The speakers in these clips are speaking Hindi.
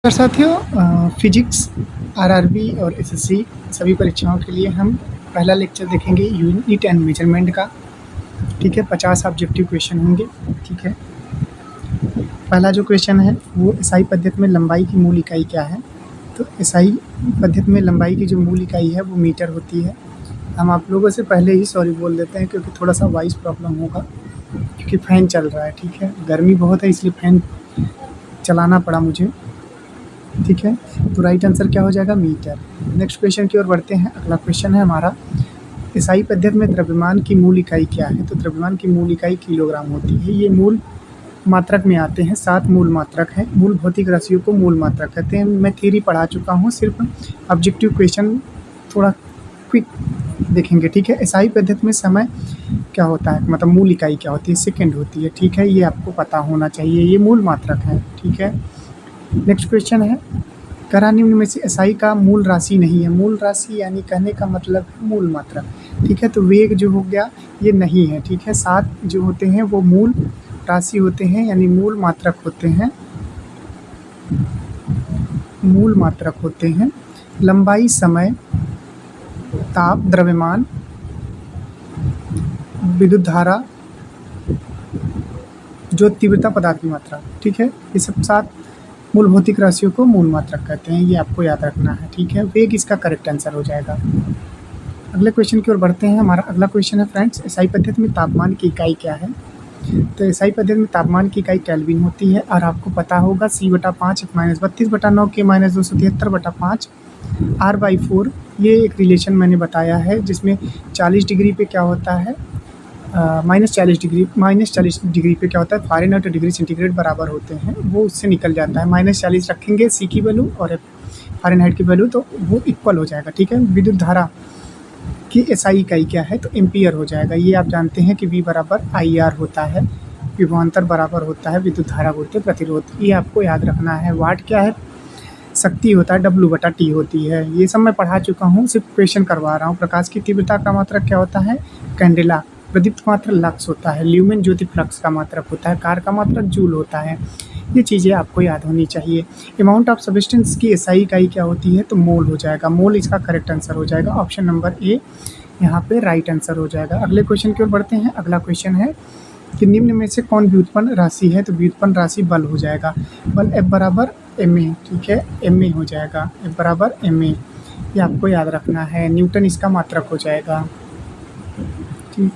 और साथियों फिजिक्स आरआरबी और एसएससी सभी परीक्षाओं के लिए हम पहला लेक्चर देखेंगे यूनिट एंड मेजरमेंट का। ठीक है, 50 ऑब्जेक्टिव क्वेश्चन होंगे। ठीक है, पहला जो क्वेश्चन है वो एसआई पद्धति में लंबाई की मूल इकाई क्या है। तो एसआई पद्धति में लंबाई की जो मूल इकाई है वो मीटर होती है। हम आप लोगों से पहले ही सॉरी बोल देते हैं क्योंकि थोड़ा सा वॉइस प्रॉब्लम होगा क्योंकि फ़ैन चल रहा है। ठीक है, गर्मी बहुत है इसलिए फ़ैन चलाना पड़ा मुझे। ठीक है, तो राइट आंसर क्या हो जाएगा, मीटर। नेक्स्ट क्वेश्चन की ओर बढ़ते हैं। अगला क्वेश्चन है हमारा, एसआई पद्धति में द्रव्यमान की मूल इकाई क्या है। तो द्रव्यमान की मूल इकाई किलोग्राम होती है। ये मूल मात्रक में आते हैं, 7 मूल मात्रक हैं। मूल भौतिक राशियों को मूल मात्रक कहते हैं। मैं थ्योरी पढ़ा चुका हूँ, सिर्फ ऑब्जेक्टिव क्वेश्चन थोड़ा क्विक देखेंगे। ठीक है, एसआई पद्धति में समय क्या होता है, मतलब मूल इकाई क्या होती है, सेकंड होती है। ठीक है, ये आपको पता होना चाहिए, ये मूल मात्रक है। ठीक है, नेक्स्ट क्वेश्चन है, करा निम्न में से एसआई का मूल राशि नहीं है। मूल राशि यानी कहने का मतलब मूल मात्रक। ठीक है, तो वेग जो हो गया ये नहीं है। ठीक है, 7 जो होते हैं वो मूल राशि होते हैं यानी मूल मात्रक होते हैं, मूल मात्रक होते हैं। लंबाई, समय, ताप, द्रव्यमान, विद्युत धारा, जो तीव्रता, पदार्थ की मात्रा। ठीक है, ये सब 7 मूल भौतिक राशियों को मूल मात्रक कहते हैं, ये आपको याद रखना है। ठीक है, वेग इसका करेक्ट आंसर हो जाएगा। अगले क्वेश्चन की ओर बढ़ते हैं। हमारा अगला क्वेश्चन है फ्रेंड्स, एसआई पद्धति में तापमान की इकाई क्या है। तो एसआई पद्धति में तापमान की इकाई केल्विन होती है और आपको पता होगा C/5 -32/9 के -273/5 R/4। ये एक रिलेशन मैंने बताया है जिसमें 40 डिग्री पे क्या होता है, -40 डिग्री पे क्या होता है, फ़ारेनहाइट और डिग्री सेंटीग्रेड बराबर होते हैं, वो उससे निकल जाता है। -40 रखेंगे C की वैल्यू और फ़ारेनहाइट की वैल्यू तो वो इक्वल हो जाएगा। ठीक है, विद्युत धारा की एसआई इकाई क्या है, तो एम्पियर हो जाएगा। ये आप जानते हैं कि V बराबर IR होता है, विभवांतर बराबर होता है विद्युत धारा गुणित प्रतिरोध। ये आपको याद रखना है। वाट क्या है, शक्ति होता है, W/T होती है। ये सब मैं पढ़ा चुका हूँ, सिर्फ क्वेश्चन करवा रहा हूँ। प्रकाश की तीव्रता का मात्रक क्या होता है, कैंडेला। प्रदीप्त मात्रक लक्स होता है। ल्यूमेन ज्योति फ्लक्स का मात्रक होता है। कार का मात्रक जूल होता है। ये चीज़ें आपको याद होनी चाहिए। अमाउंट ऑफ सब्सटेंस की एसआई इकाई क्या होती है, तो मोल हो जाएगा। मोल इसका करेक्ट आंसर हो जाएगा। ऑप्शन नंबर ए यहाँ पे राइट आंसर हो जाएगा। अगले क्वेश्चन की ओर बढ़ते हैं। अगला क्वेश्चन है कि निम्न में से कौन व्युत्पन्न राशि है। तो व्युत्पन्न राशि बल हो जाएगा। बल F बराबर ma। ठीक है, ma हो जाएगा, F बराबर ma। ये आपको याद रखना है। न्यूटन इसका मात्रक हो जाएगा। ठीक,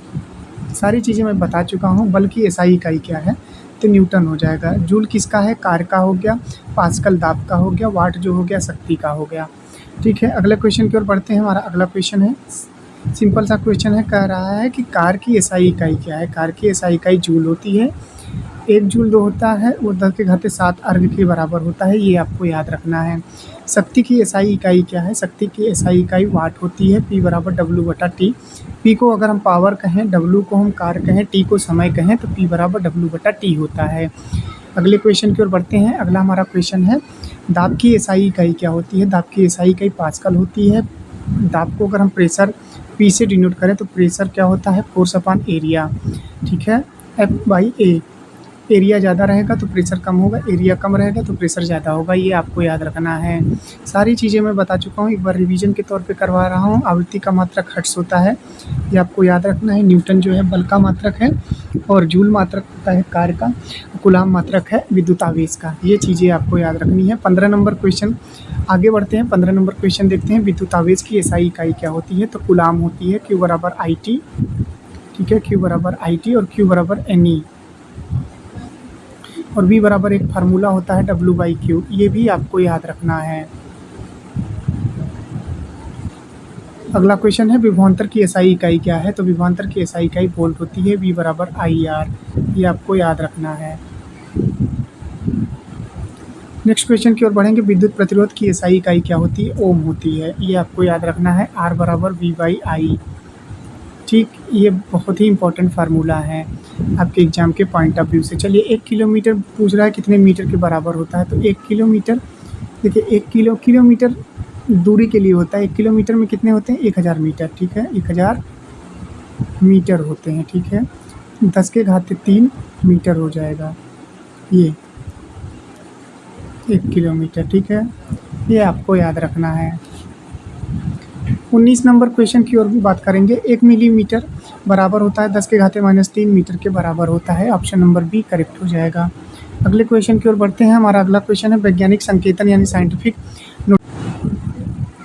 सारी चीज़ें मैं बता चुका हूँ। बल की एसआई इकाई क्या है, तो न्यूटन हो जाएगा। जूल किसका है, कार का हो गया। पास्कल दाब का हो गया। वाट जो हो गया शक्ति का हो गया। ठीक है, अगले क्वेश्चन की ओर बढ़ते हैं। हमारा अगला क्वेश्चन है, सिंपल सा क्वेश्चन है, कह रहा है कि कार की एसआई इकाई क्या है। कार की एसआई इकाई जूल होती है। 1 जूल जो होता है वो 10⁻7 अर्घ के बराबर होता है, ये आपको याद रखना है। शक्ति की एसआई इकाई क्या है, शक्ति की एसआई इकाई वाट होती है। P बराबर W/T। P को अगर हम पावर कहें, W को हम कार कहें, T को समय कहें, तो P बराबर W/T होता है। अगले क्वेश्चन की ओर बढ़ते हैं। अगला हमारा क्वेश्चन है, दाब की एसआई इकाई क्या होती है। दाब की एसआई इकाई पास्कल होती है। दाब को अगर हम प्रेशर P से डिनोट करें तो प्रेशर क्या होता है, फोर्स अपॉन एरिया। ठीक है, F/A। एरिया ज़्यादा रहेगा तो प्रेशर कम होगा, एरिया कम रहेगा तो प्रेशर ज़्यादा होगा, ये आपको याद रखना है। सारी चीज़ें मैं बता चुका हूँ, एक बार रिवीजन के तौर पे करवा रहा हूँ। आवृत्ति का मात्रक हर्ट्ज होता है, ये आपको याद रखना है। न्यूटन जो है बल का मात्रक है और जूल मात्रक होता है कार का। कूलाम मात्रक है विद्युत आवेश का। ये चीज़ें आपको याद रखनी है। 15 नंबर क्वेश्चन आगे बढ़ते हैं। 15 नंबर क्वेश्चन देखते हैं, विद्युत आवेश की एसआई इकाई क्या होती है। तो कूलाम होती है। Q बराबर IT। ठीक है, Q बराबर IT और Q बराबर NE और V बराबर एक फार्मूला होता है W/Q, ये भी आपको याद रखना है। अगला क्वेश्चन है, विभवांतर की एसआई इकाई क्या है। तो विभवांतर की एसआई इकाई वोल्ट होती है। V बराबर IR, ये आपको याद रखना है। नेक्स्ट क्वेश्चन की ओर बढ़ेंगे, विद्युत प्रतिरोध की एसआई इकाई क्या होती है, ओम होती है, ये आपको याद रखना है। R बराबर V/I। ठीक, ये बहुत ही इंपॉर्टेंट फार्मूला है आपके एग्जाम के पॉइंट ऑफ व्यू से। चलिए, 1 किलोमीटर पूछ रहा है कितने मीटर के बराबर होता है। तो 1 किलोमीटर, देखिए 1 किलोमीटर दूरी के लिए होता है। 1 किलोमीटर में कितने होते हैं, 1000 मीटर। ठीक है, 1000 मीटर होते हैं। ठीक है, 10⁻³ मीटर हो जाएगा। ये 1 किलोमीटर, ठीक है, ये आपको याद रखना है। 19 नंबर क्वेश्चन की ओर भी बात करेंगे। 1 मिलीमीटर बराबर होता है 10⁻³ मीटर के बराबर होता है। ऑप्शन नंबर बी करेक्ट हो जाएगा। अगले क्वेश्चन की ओर बढ़ते हैं। हमारा अगला क्वेश्चन है वैज्ञानिक संकेतन यानी साइंटिफिक।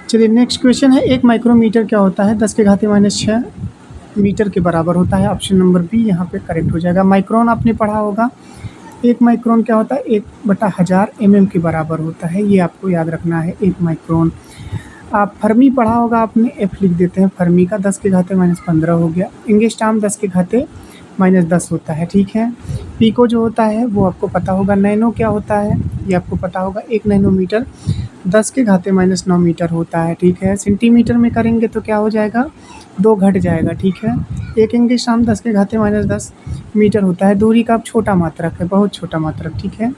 चलिए नेक्स्ट क्वेश्चन है 1 माइक्रोमीटर क्या होता है? 10⁻6 मीटर के बराबर होता है। ऑप्शन नंबर बी यहाँ पे करेक्ट हो जाएगा। माइक्रोन आपने पढ़ा होगा। 1 माइक्रोन क्या होता है? 1/1000 mm के बराबर होता है। ये आपको याद रखना है 1 माइक्रोन। आप फर्मी पढ़ा होगा आपने, एफ लिख देते हैं फर्मी का। 10⁻15 हो गया। एंगस्ट्रॉम 10⁻10 होता है, ठीक है। पीको जो होता है वो आपको पता होगा। नैनो क्या होता है ये आपको पता होगा। 1 नैनोमीटर 10⁻9 मीटर होता है, ठीक है। सेंटीमीटर में करेंगे तो क्या हो जाएगा? 2 घट जाएगा, ठीक है। 1 एंगस्ट्रॉम 10⁻10 मीटर होता है। दूरी का छोटा मात्रक है, बहुत छोटा मात्रक, ठीक है।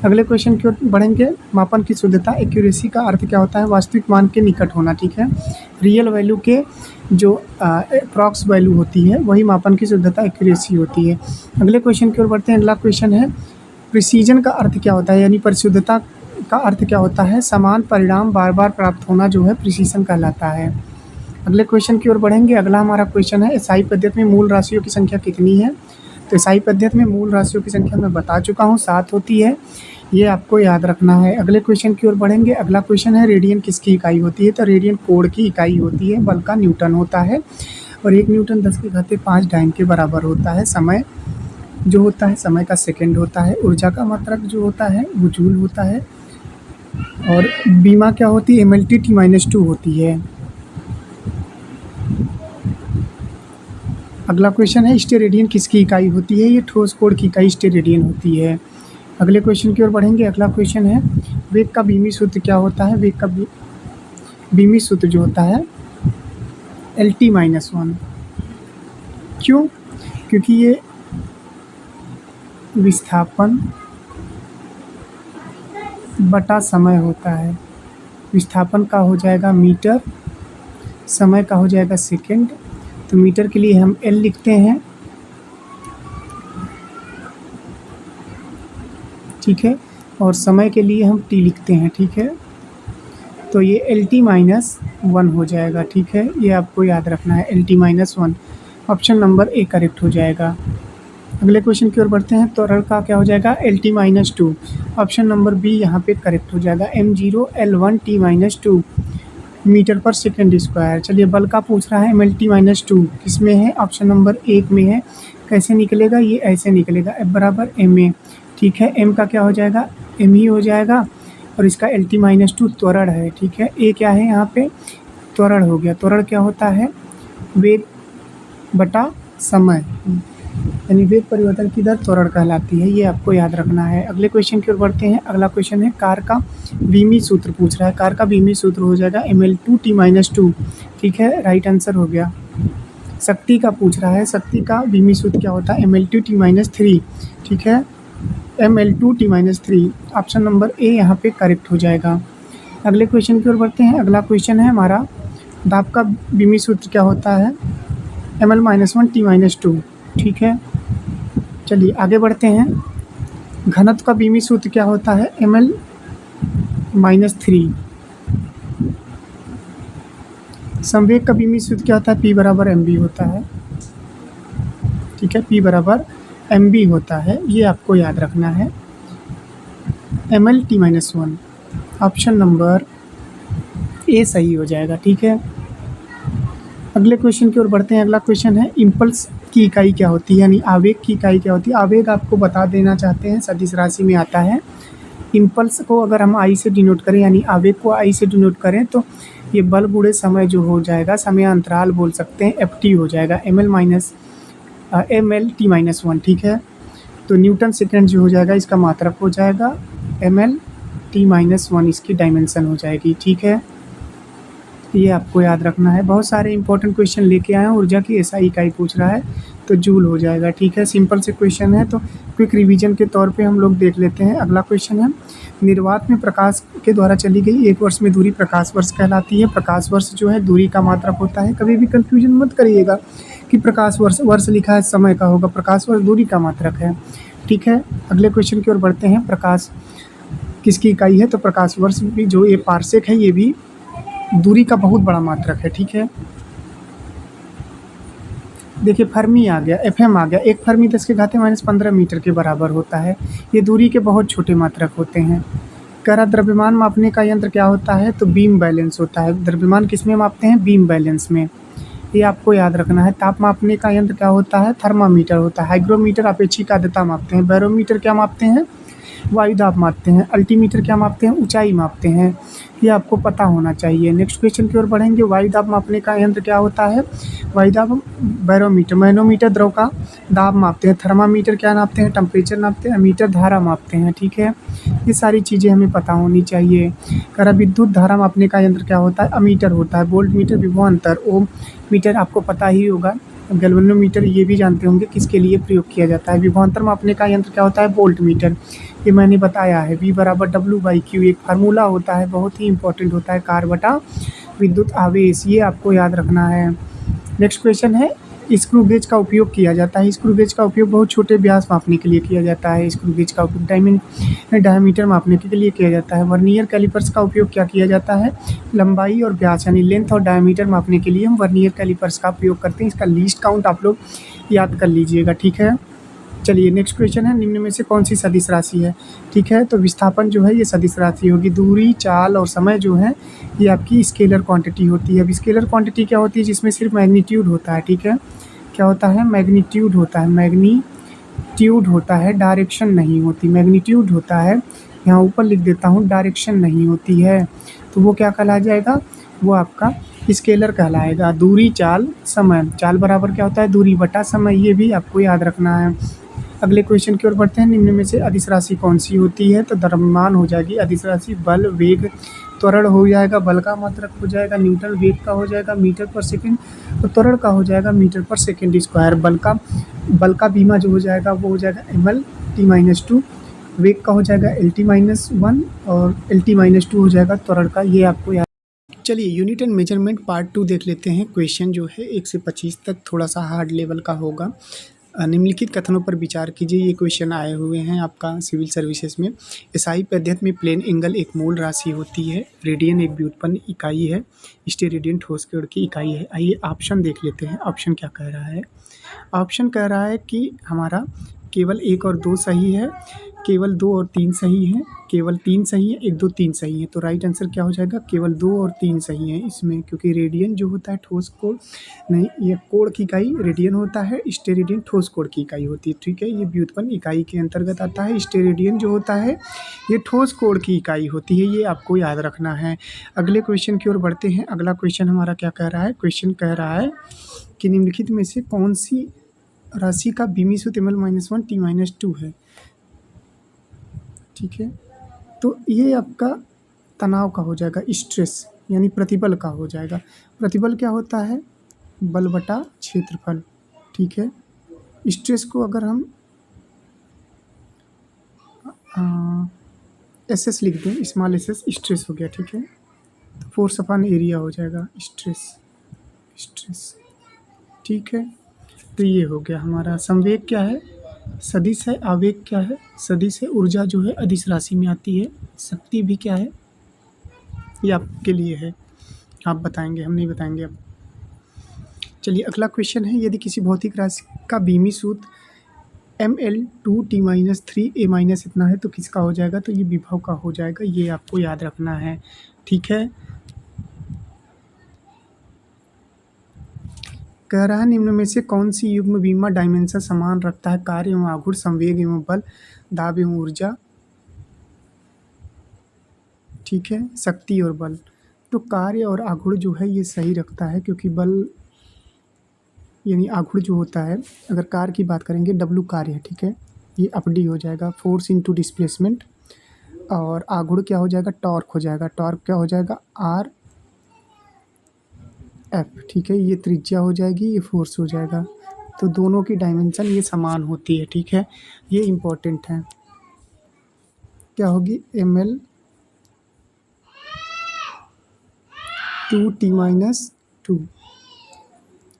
अगले क्वेश्चन की ओर बढ़ेंगे। मापन की शुद्धता एक्यूरेसी का अर्थ क्या होता है? वास्तविक मान के निकट होना, ठीक है। रियल वैल्यू के जो अप्रॉक्स वैल्यू होती है वही मापन की शुद्धता एक्यूरेसी होती है। अगले क्वेश्चन की ओर बढ़ते हैं। अगला क्वेश्चन है प्रिसीजन का अर्थ क्या होता है? यानी परिशुद्धता का अर्थ क्या होता है? समान परिणाम बार बार प्राप्त होना जो है प्रिसीजन कहलाता है। अगले क्वेश्चन की ओर बढ़ेंगे। अगला हमारा क्वेश्चन है एसआई पद्धति में मूल राशियों की संख्या कितनी है? तो एसआई पद्धति में मूल राशियों की संख्या मैं बता चुका हूँ, 7 होती है। ये आपको याद रखना है। अगले क्वेश्चन की ओर बढ़ेंगे। अगला क्वेश्चन है रेडियन किसकी इकाई होती है? तो रेडियन कोण की इकाई होती है। बल का न्यूटन होता है और 1 न्यूटन 10⁵ डाइन के बराबर होता है। समय जो होता है समय का सेकंड होता है। ऊर्जा का मात्रक जो होता है वो जूल होता है। और बीमा क्या होती है? MLT T-2 होती है। अगला क्वेश्चन है स्टेरेडियन किसकी इकाई होती है? ये ठोस कोण की इकाई स्टेरेडियन होती है। अगले क्वेश्चन की ओर बढ़ेंगे। अगला क्वेश्चन है वेग का बीमी सूत्र क्या होता है? वेग का बीमी सूत्र जो होता है LT-1। क्यों? क्योंकि ये विस्थापन बटा समय होता है। विस्थापन का हो जाएगा मीटर, समय का हो जाएगा सेकंड। तो मीटर के लिए हम L लिखते हैं, ठीक है, और समय के लिए हम T लिखते हैं, ठीक है। तो ये LT-1 हो जाएगा, ठीक है। ये आपको याद रखना है LT-1। Option number A correct हो जाएगा। अगले क्वेश्चन की ओर बढ़ते हैं। त्वरण का क्या हो जाएगा? LT-2। ऑप्शन नंबर बी यहाँ पे करेक्ट हो जाएगा। m0L1T-2 मीटर पर सेकंड स्क्वायर। चलिए बल का पूछ रहा है। MLT-2 किस में है? ऑप्शन नंबर 1 में है। कैसे निकलेगा? ये ऐसे निकलेगा F बराबर ma, ठीक है। m का क्या हो जाएगा? m ही हो जाएगा और इसका LT-2 त्वरण है, ठीक है। a क्या है यहाँ पे? त्वरण हो गया। त्वरण क्या होता है? वेग बटा समय, यानी वेग परिवर्तन की दर त्वरण कहलाती है। ये आपको याद रखना है। अगले क्वेश्चन की ओर बढ़ते हैं। अगला क्वेश्चन है कार का बीमी सूत्र पूछ रहा है। कार का बीमी सूत्र हो जाएगा ML2T-2, ठीक है, राइट आंसर हो गया। शक्ति का पूछ रहा है। शक्ति का बीमी सूत्र क्या होता है? ML2T-3, ठीक है, ML2T-3। ऑप्शन नंबर ए यहाँ पे करेक्ट हो जाएगा। अगले क्वेश्चन की ओर बढ़ते हैं। अगला क्वेश्चन है हमारा दाब का बीमी सूत्र क्या होता है? ML-1T-2, ठीक है। चलिए आगे बढ़ते हैं। घनत्व का बीमी सूत्र क्या होता है? ML-3। संवेग का बीमी सूत्र क्या होता है? P बराबर mb होता है, ठीक है, P बराबर mb होता है। ये आपको याद रखना है। ML-1 ऑप्शन नंबर ए सही हो जाएगा, ठीक है। अगले क्वेश्चन की ओर बढ़ते हैं। अगला क्वेश्चन है इम्पल्स की इकाई क्या होती है? यानी आवेग की इकाई क्या होती है? आवेग आपको बता देना चाहते हैं, सदिश राशि में आता है। इम्पल्स को अगर हम आई से डिनोट करें, यानी आवेग को आई से डिनोट करें, तो ये बल गुणे समय जो हो जाएगा, समय अंतराल बोल सकते हैं, FT हो जाएगा। MLT-1, ठीक है। तो न्यूटन सेकेंड जो हो जाएगा इसका मात्रक हो जाएगा। MLT-1 इसकी डायमेंशन हो जाएगी, ठीक है। ये आपको याद रखना है। बहुत सारे इंपॉर्टेंट क्वेश्चन लेके आए हैं। ऊर्जा की एसआई इकाई पूछ रहा है तो जूल हो जाएगा, ठीक है। सिंपल से क्वेश्चन है तो क्विक रिवीजन के तौर पे हम लोग देख लेते हैं। अगला क्वेश्चन है निर्वात में प्रकाश के द्वारा चली गई 1 वर्ष में दूरी प्रकाश वर्ष कहलाती है। प्रकाश वर्ष जो है दूरी का मात्रक होता है। कभी भी कंफ्यूजन मत करिएगा कि प्रकाश वर्ष लिखा है समय का होगा। प्रकाश वर्ष दूरी का मात्रक है, ठीक है। अगले क्वेश्चन की ओर बढ़ते हैं। प्रकाश किसकी इकाई है, तो प्रकाश वर्ष भी जो ये पारसेक है ये भी दूरी का बहुत बड़ा मात्रक है, ठीक है। देखिए फर्मी आ गया, एफएम आ गया, 1 फर्मी 10⁻⁻15 मीटर के बराबर होता है। ये दूरी के बहुत छोटे मात्रक होते हैं। कह रहा द्रव्यमान मापने का यंत्र क्या होता है, तो बीम बैलेंस होता है। द्रव्यमान किस में मापते हैं, बीम बैलेंस में, ये आपको याद रखना है। ताप मापने का यंत्र क्या होता है, थर्मामीटर होता है। हाइग्रोमीटर अपेक्षिक आर्द्रता मापते हैं। बैरोमीटर क्या मापते हैं, वायु दाब मापते हैं। अल्टीमीटर क्या मापते हैं, ऊंचाई मापते हैं। ये आपको पता होना चाहिए। नेक्स्ट क्वेश्चन की ओर बढ़ेंगे। वायु दाब मापने का यंत्र क्या होता है, वायु दाब बैरोमीटर। मैनोमीटर द्रव का दाब मापते हैं। थर्मामीटर क्या नापते हैं, टेम्परेचर नापते हैं। मीटर धारा मापते हैं, ठीक है। ये सारी चीज़ें हमें पता होनी चाहिए। करा विद्युत धारा मापने का यंत्र क्या होता है, अमीटर होता है। वोल्ट मीटर, विभवांतर, ओम मीटर आपको पता ही होगा। गैल्वेनोमीटर ये भी जानते होंगे किसके लिए प्रयोग किया जाता है। विभवांतर मापने का यंत्र क्या होता है, वोल्ट मीटर, ये मैंने बताया है। V = W/Q एक फार्मूला होता है, बहुत ही इंपॉर्टेंट होता है, कार्य बटा विद्युत आवेश, ये आपको याद रखना है। नेक्स्ट क्वेश्चन है, स्क्रू गेज का उपयोग किया जाता है। स्क्रू गेज का उपयोग बहुत छोटे व्यास मापने के लिए किया जाता है। स्क्रू गेज का उपयोग डायमीटर मापने के लिए किया जाता है। वर्नियर कैलिपर्स का उपयोग क्या किया जाता है, लंबाई और व्यास यानी लेंथ और डायमीटर मापने के लिए हम वर्नियर कैलिपर्स का उपयोग करते हैं। इसका लीस्ट काउंट आप लोग याद कर लीजिएगा, ठीक है। चलिए नेक्स्ट क्वेश्चन है, निम्न में से कौन सी सदिश राशि है, ठीक है। तो विस्थापन जो है ये सदिश राशि होगी। दूरी, चाल और समय जो है ये आपकी स्केलर क्वांटिटी होती है। अब स्केलर क्वांटिटी क्या होती है, जिसमें सिर्फ मैग्नीट्यूड होता है, ठीक है। क्या होता है, मैग्नीट्यूड होता है, मैग्नीट्यूड होता है, डायरेक्शन नहीं होती। मैग्नीट्यूड होता है, यहाँ ऊपर लिख देता हूँ, डायरेक्शन नहीं होती है, तो वो क्या कहला जाएगा, वो आपका स्केलर कहलाएगा। दूरी, चाल, समय, चाल बराबर क्या होता है, दूरी बटा समय, ये भी आपको याद रखना है। अगले क्वेश्चन की ओर बढ़ते हैं। निम्न में से अदिश राशि कौन सी होती है, तो द्रव्यमान हो जाएगी अदिश राशि। बल, वेग, त्वरण हो जाएगा, बल का मात्रक हो जाएगा न्यूटन, वेग का हो जाएगा मीटर पर सेकंड, तो त्वरण का हो जाएगा मीटर पर सेकंड स्क्वायर। बल का बीमा जो हो जाएगा वो हो जाएगा mL/t-2, वेग का हो जाएगा LT-1 और LT-2 हो जाएगा त्वरण का, ये आपको याद। चलिए यूनिट एंड मेजरमेंट पार्ट 2 देख लेते हैं। क्वेश्चन जो है 1 से 25 तक थोड़ा सा हार्ड लेवल का होगा। निम्नलिखित कथनों पर विचार कीजिए। ये क्वेश्चन आए हुए हैं आपका सिविल सर्विसेज में। एसआई पद्धति में प्लेन एंगल एक मूल राशि होती है। रेडियन एक व्युत्पन्न इकाई है। स्टेरेडियन ठोस कोण की इकाई है। आइए ऑप्शन देख लेते हैं। ऑप्शन क्या कह रहा है, ऑप्शन कह रहा है कि हमारा केवल 1 और 2 सही है, केवल 2 और 3 सही है, केवल 3 सही है, 1, 2, 3 सही है। तो राइट आंसर क्या हो जाएगा, केवल 2 और 3 सही है इसमें, क्योंकि रेडियन जो होता है ठोस कोण नहीं, ये कोण की इकाई रेडियन होता है, स्टेरेडियन ठोस कोण की इकाई होती है, ठीक है। ये व्युत्पन्न इकाई के अंतर्गत आता है। स्टेरेडियन जो होता है ये ठोस कोण की इकाई होती है, ये आपको याद रखना है। अगले क्वेश्चन की ओर बढ़ते हैं। अगला क्वेश्चन हमारा क्या कह रहा है, क्वेश्चन कह रहा है कि निम्नलिखित में से कौन सी राशि का बीमी सूत्र ml-1 t-2 है, ठीक है। तो ये आपका तनाव का हो जाएगा, स्ट्रेस यानी प्रतिबल का हो जाएगा। प्रतिबल क्या होता है, बल बटा क्षेत्रफल, ठीक है। स्ट्रेस को अगर हम एस लिख दें, स्मॉल एस, स्ट्रेस हो गया, ठीक है। तो फोर्स अपॉन एरिया हो जाएगा, स्ट्रेस, ठीक है। तो ये हो गया हमारा। संवेग क्या है, सदिश है। आवेग क्या है, सदिश है। ऊर्जा जो है अदिश राशि में आती है। शक्ति भी क्या है, ये आपके लिए है, आप बताएंगे, हम नहीं बताएंगे अब। चलिए अगला क्वेश्चन है, यदि किसी भौतिक राशि का बीमी सूत्र mL/2t-3a- इतना है तो किसका हो जाएगा, तो ये विभव का हो जाएगा, ये आपको याद रखना है, ठीक है। कह रहा है निम्न में से कौन सी युग्म बीमा डायमेंशन समान रखता है, कार्य एवं आघूर्ण, संवेग एवं बल, दाब एवं ऊर्जा, ठीक है, शक्ति और बल। तो कार्य और आघूर्ण जो है ये सही रखता है, क्योंकि बल यानी आघूर्ण जो होता है, अगर कार्य की बात करेंगे W कार्य है, ठीक है, ये अपडी हो जाएगा, फोर्स इनटू डिस्प्लेसमेंट। और आघूर्ण क्या हो जाएगा, टॉर्क हो जाएगा, टॉर्क क्या हो जाएगा, RF, ठीक है। ये त्रिज्या हो जाएगी, ये फोर्स हो जाएगा। तो दोनों की डायमेंशन ये समान होती है, ठीक है, ये इम्पोर्टेंट है। क्या होगी, mL/2t-2,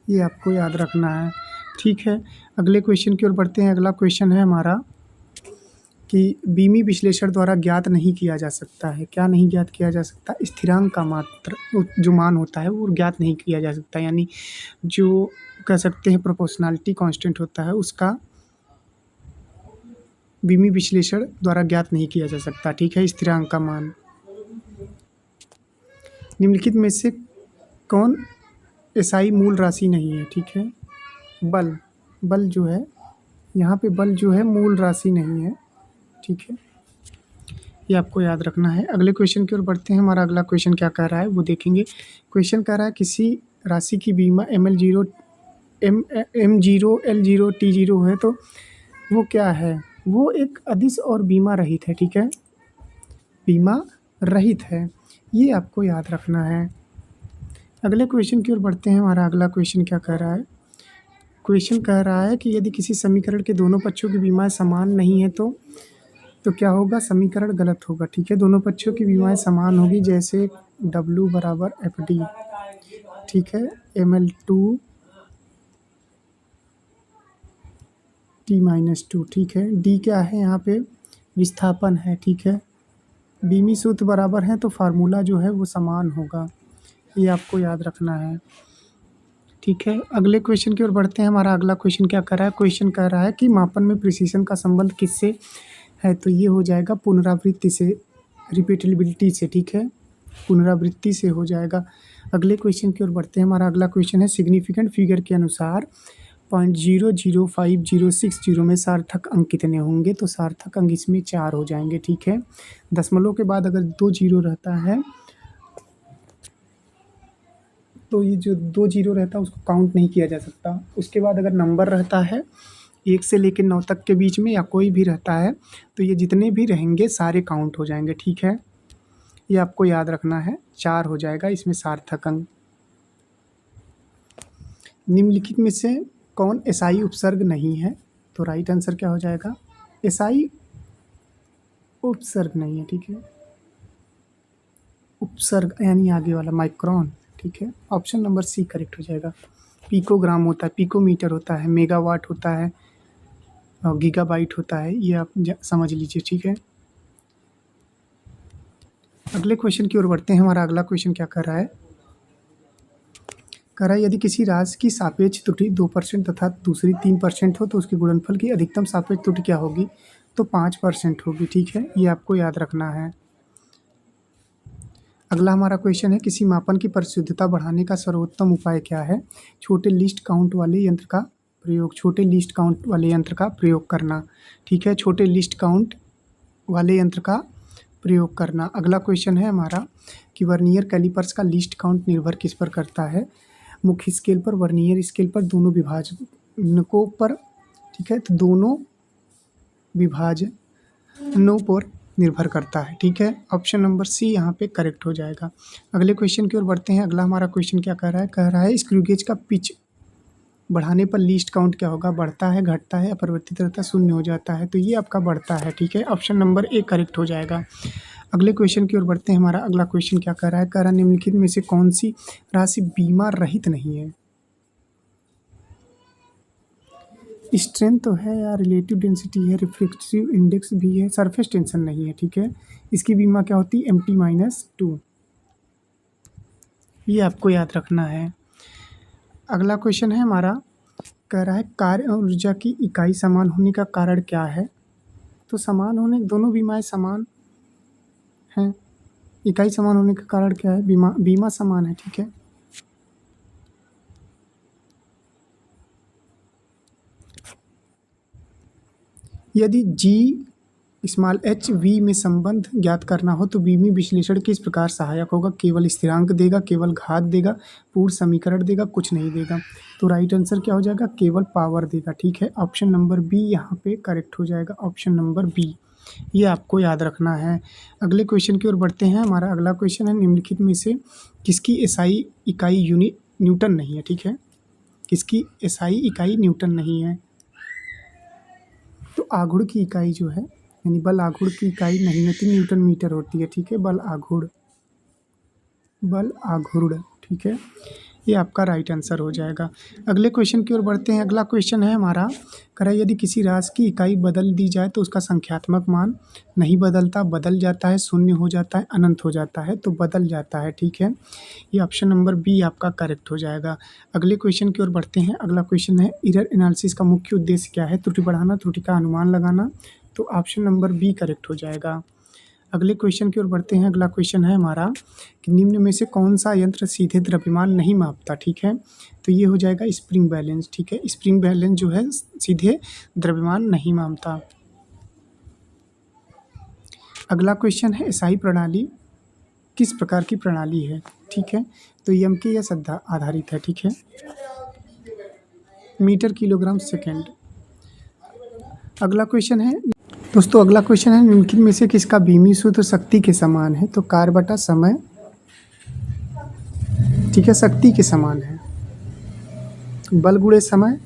ये आपको याद रखना है, ठीक है। अगले क्वेश्चन की ओर बढ़ते हैं। अगला क्वेश्चन है हमारा, कि बीमी विश्लेषण द्वारा ज्ञात नहीं किया जा सकता है। क्या नहीं ज्ञात किया जा सकता? स्थिरांक का मात्र जो मान होता है वो ज्ञात नहीं किया जा सकता, यानी जो कह सकते हैं प्रोपोर्शनैलिटी कांस्टेंट होता है उसका बीमी विश्लेषण द्वारा ज्ञात नहीं किया जा सकता, ठीक है, स्थिरांक का मान। निम्नलिखित में से कौन एसआई मूल राशि नहीं है? ठीक है, बल बल जो है यहाँ पे बल जो है मूल राशि नहीं है, ठीक है, ये आपको याद रखना है। अगले क्वेश्चन की ओर बढ़ते हैं। हमारा अगला क्वेश्चन क्या कह रहा है वो देखेंगे। क्वेश्चन कह रहा है किसी राशि की बीमा M0 L0 T0 है तो वो क्या है? वो एक अदिश और बीमा रहित है, ठीक है, बीमा रहित है, ये आपको याद रखना है। अगले क्वेश्चन की ओर बढ़ते हैं। हमारा अगला क्वेश्चन क्या कह रहा है? क्वेश्चन कह रहा है कि यदि किसी समीकरण के दोनों पक्षों की बीमाएं समान नहीं है तो क्या होगा? समीकरण गलत होगा, ठीक है, दोनों पक्षों की बीमाएं समान होगी, जैसे W बराबर FD, ठीक है, ML2 T-2, ठीक है, D क्या है यहाँ पे? विस्थापन है, ठीक है, बीमी सूत्र बराबर है तो फार्मूला जो है वो समान होगा, ये आपको याद रखना है, ठीक है। अगले क्वेश्चन की ओर बढ़ते हैं। हमारा अगला क्वेश्चन क्या कर रहा है? क्वेश्चन कह रहा है कि मापन में प्रिसीशन का संबंध किससे है? तो ये हो जाएगा पुनरावृत्ति से, रिपीटेबिलिटी से, ठीक है, पुनरावृत्ति से हो जाएगा। अगले क्वेश्चन की ओर बढ़ते हैं। हमारा अगला क्वेश्चन है सिग्निफिकेंट फिगर के अनुसार 0.005060 में सार्थक अंक कितने होंगे? तो सार्थक अंक इसमें 4 हो जाएंगे, ठीक है। दशमलव के बाद अगर 2 जीरो रहता है तो ये जो 2 जीरो रहता है उसको काउंट नहीं किया जा सकता। उसके बाद अगर नंबर रहता है 1 से लेकर 9 तक के बीच में या कोई भी रहता है तो ये जितने भी रहेंगे सारे काउंट हो जाएंगे, ठीक है, ये आपको याद रखना है। 4 हो जाएगा इसमें सार्थक अंक। निम्नलिखित में से कौन एसआई उपसर्ग नहीं है? तो राइट आंसर क्या हो जाएगा? एसआई उपसर्ग नहीं है, ठीक है, उपसर्ग यानी आगे वाला माइक्रोन, ठीक है, ऑप्शन नंबर सी करेक्ट हो जाएगा। पिकोग्राम होता है, पिकोमीटर होता है, मेगावाट होता है और गीगाबाइट होता है, ये आप समझ लीजिए, ठीक है। अगले क्वेश्चन की ओर बढ़ते हैं। हमारा अगला क्वेश्चन क्या कर रहा है? कह रहा है यदि किसी राशि की सापेक्ष त्रुटि 2% तथा दूसरी 3% हो तो उसके गुणनफल की अधिकतम सापेक्ष त्रुटि क्या होगी? तो 5% होगी, ठीक है, ये आपको याद रखना है। अगला हमारा क्वेश्चन है किसी मापन की परिशुद्धता बढ़ाने का सर्वोत्तम उपाय क्या है? छोटे लीस्ट काउंट वाले यंत्र का प्रयोग, छोटे लीस्ट काउंट वाले यंत्र का प्रयोग करना, ठीक है, छोटे लीस्ट काउंट वाले यंत्र का प्रयोग करना। अगला क्वेश्चन है हमारा कि वर्नियर कैलिपर्स का लीस्ट काउंट निर्भर किस पर करता है? मुख्य स्केल पर, वर्नियर स्केल पर, दोनों विभाजकों पर, ठीक है, तो दोनों विभाजनों पर निर्भर करता है, ठीक है, ऑप्शन नंबर सी यहाँ पे करेक्ट हो जाएगा। अगले क्वेश्चन की ओर बढ़ते हैं। अगला हमारा क्वेश्चन क्या कह रहा है? कह रहा है स्क्रू गेज का पिच बढ़ाने पर लीस्ट काउंट क्या होगा? बढ़ता है, घटता है, अपरिवर्तित रहता है, शून्य हो जाता है? तो ये आपका बढ़ता है, ठीक है, ऑप्शन नंबर ए करेक्ट हो जाएगा। अगले क्वेश्चन की ओर बढ़ते हैं। हमारा अगला क्वेश्चन क्या कह रहा है? कह रहा है निम्नलिखित में से कौन सी राशि बीमा रहित नहीं है? स्ट्रेंथ तो है या रिलेटिव डेंसिटी है, रिफ्रैक्टिव इंडेक्स भी है, सरफेस टेंशन नहीं है, ठीक है, इसकी बीमा क्या होती है? MT-2, ये आपको याद रखना है। अगला क्वेश्चन है हमारा, कह रहा है कार्य और ऊर्जा की इकाई समान होने का कारण क्या है? तो समान होने, दोनों बीमाएं समान हैं, इकाई समान होने का कारण क्या है? बीमा समान है, ठीक है। यदि G(h)V में संबंध ज्ञात करना हो तो बीमी विश्लेषण किस प्रकार सहायक होगा? केवल स्थिरांक देगा, केवल घात देगा, पूर्ण समीकरण देगा, कुछ नहीं देगा? तो राइट आंसर क्या हो जाएगा? केवल पावर देगा, ठीक है, ऑप्शन नंबर बी यहाँ पे करेक्ट हो जाएगा, ऑप्शन नंबर बी, ये आपको याद रखना है। अगले क्वेश्चन की ओर बढ़ते हैं। हमारा अगला क्वेश्चन है निम्नलिखित में से किसकी एसआई इकाई यूनिट न्यूटन नहीं है? ठीक है, किसकी एसआई इकाई न्यूटन नहीं है? तो आघूर्ण की इकाई जो है, यानी बल आघूर्ण की इकाई नहीं होती, न्यूटन मीटर होती है, ठीक है, बल आघूर्ण, ठीक है। ये आपका राइट आंसर हो जाएगा। अगले क्वेश्चन की ओर बढ़ते हैं। अगला क्वेश्चन है हमारा, कह रहा है यदि किसी राशि की इकाई बदल दी जाए तो उसका संख्यात्मक मान नहीं बदलता, बदल जाता है, शून्य हो जाता है, अनंत हो जाता है। तो बदल जाता है, ठीक है। ये ऑप्शन नंबर बी आपका करेक्ट हो जाएगा। अगले क्वेश्चन की ओर बढ़ते हैं। अगला क्वेश्चन है एरर एनालिसिस का मुख्य उद्देश्य क्या है? त्रुटि बढ़ाना, त्रुटि का अनुमान लगाना। तो ऑप्शन नंबर बी करेक्ट हो जाएगा। अगले क्वेश्चन की ओर बढ़ते हैं। अगला क्वेश्चन है हमारा कि निम्न में से कौन सा यंत्र सीधे द्रव्यमान नहीं मापता? ठीक है, तो ये हो जाएगा स्प्रिंग बैलेंस। ठीक है, स्प्रिंग बैलेंस जो है सीधे द्रव्यमान नहीं मापता। अगला क्वेश्चन है एसआई प्रणाली किस प्रकार की प्रणाली है? ठीक है, तो यम के या सद्धा आधारित है। ठीक है, मीटर किलोग्राम सेकेंड। अगला क्वेश्चन है दोस्तों, अगला क्वेश्चन है निम्नलिखित में से किसका बीमी सूत्र शक्ति के समान है? तो कार्य बटा समय, ठीक है, शक्ति के समान है। बल गुणे समय,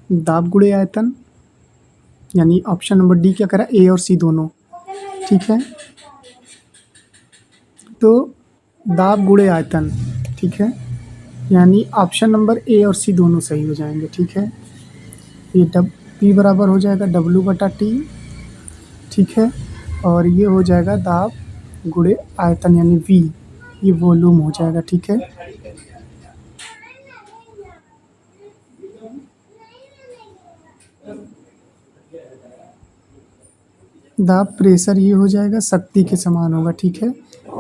दाब गुणे आयतन, यानी ऑप्शन नंबर डी क्या करा, ए और सी दोनों। ठीक है, तो दाब गुणे आयतन, ठीक है, यानी ऑप्शन नंबर ए और सी दोनों सही हो जाएंगे। ठीक है, ये पी बराबर हो जाएगा डब्ल्यू बटा टी। ठीक है, और ये हो जाएगा दाब गुणे आयतन यानी वी, ये वॉल्यूम हो जाएगा। ठीक है, दाब प्रेशर ये हो जाएगा शक्ति के समान होगा। ठीक है,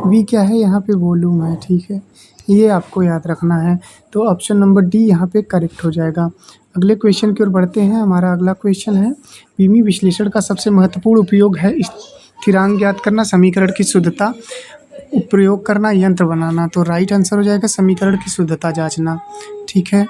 वी क्या है यहाँ पे, वॉल्यूम है। ठीक है, ये आपको याद रखना है। तो ऑप्शन नंबर डी यहाँ पे करेक्ट हो जाएगा। अगले क्वेश्चन की ओर बढ़ते हैं। हमारा अगला क्वेश्चन है बीमी विश्लेषण का सबसे महत्वपूर्ण उपयोग है स्थिरांक ज्ञात करना, समीकरण की शुद्धता प्रयोग करना, यंत्र बनाना। तो राइट आंसर हो जाएगा समीकरण की शुद्धता जांचना। ठीक है,